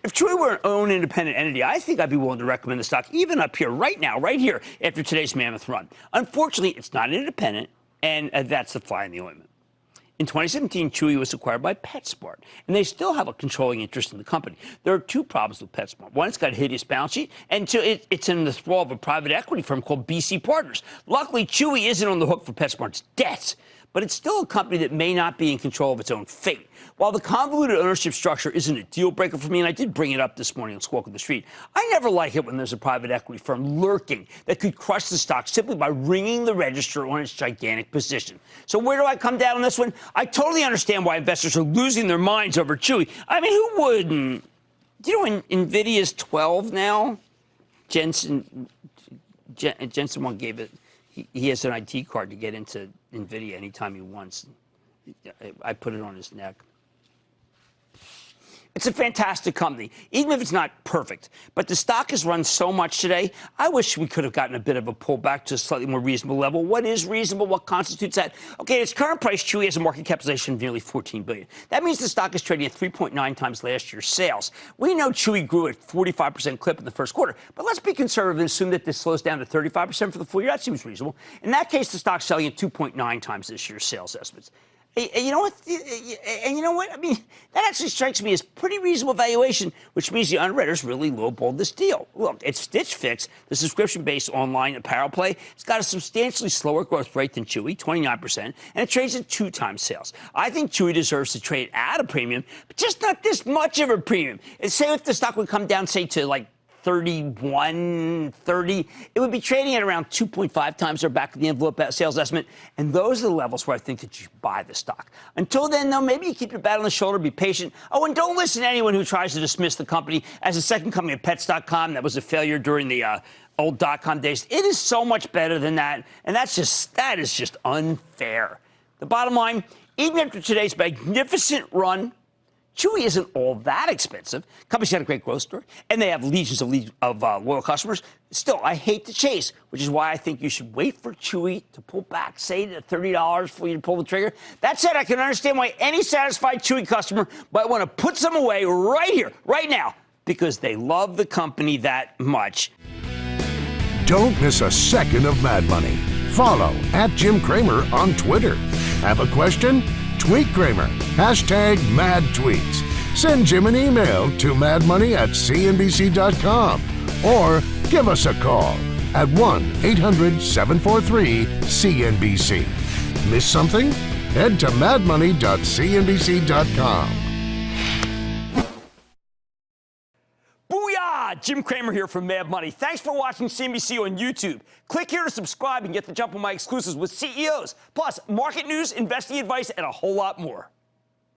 If Chewy were an own independent entity, I think I'd be willing to recommend the stock even up here, right now, right here, after today's mammoth run. Unfortunately, it's not independent, and that's the fly in the ointment. In 2017, Chewy was acquired by PetSmart, and they still have a controlling interest in the company. There are two problems with PetSmart. One, it's got a hideous balance sheet, and two, it's in the thrall of a private equity firm called BC Partners. Luckily, Chewy isn't on the hook for PetSmart's debts, but it's still a company that may not be in control of its own fate. While the convoluted ownership structure isn't a deal breaker for me, and I did bring it up this morning on Squawk on the Street, I never like it when there's a private equity firm lurking that could crush the stock simply by ringing the register on its gigantic position. So where do I come down on this one? I totally understand why investors are losing their minds over Chewy. I mean, who wouldn't? Do you know NVIDIA's 12 now? Jensen one gave it. He has an IT card to get into NVIDIA anytime he wants. I put it on his neck. It's a fantastic company, even if it's not perfect. But the stock has run so much today, I wish we could have gotten a bit of a pullback to a slightly more reasonable level. What is reasonable? What constitutes that? Okay, at its current price, Chewy has a market capitalization of nearly $14 billion. That means the stock is trading at 3.9 times last year's sales. We know Chewy grew at 45% clip in the first quarter, but let's be conservative and assume that this slows down to 35% for the full year. That seems reasonable. In that case, the stock's selling at 2.9 times this year's sales estimates. And you know what? And you know what? I mean, that actually strikes me as pretty reasonable valuation, which means the underwriters really lowballed this deal. Look, it's Stitch Fix, the subscription-based online apparel play. It's got a substantially slower growth rate than Chewy, 29%, and it trades at 2 times sales. I think Chewy deserves to trade at a premium, but just not this much of a premium. And say if the stock would come down, say, to like 31, 30, it would be trading at around 2.5 times their back of the envelope sales estimate. And those are the levels where I think that you should buy the stock. Until then, though, maybe you keep your bat on the shoulder, be patient. Oh, and don't listen to anyone who tries to dismiss the company as a second company of Pets.com that was a failure during the old .com days. It is so much better than that. And that is just unfair. The bottom line, even after today's magnificent run, Chewy isn't all that expensive. Company's got a great growth story, and they have legions of loyal customers. Still, I hate the chase, which is why I think you should wait for Chewy to pull back, say, to $30 for you to pull the trigger. That said, I can understand why any satisfied Chewy customer might want to put some away right here, right now, because they love the company that much. Don't miss a second of Mad Money. Follow @JimCramer on Twitter. Have a question? Tweet Cramer. #MadTweets. Send Jim an email to madmoney@cnbc.com or give us a call at 1-800-743-CNBC. Miss something? Head to madmoney.cnbc.com. Booyah! Jim Cramer here from Mad Money. Thanks for watching CNBC on YouTube. Click here to subscribe and get the jump on my exclusives with CEOs, plus market news, investing advice, and a whole lot more.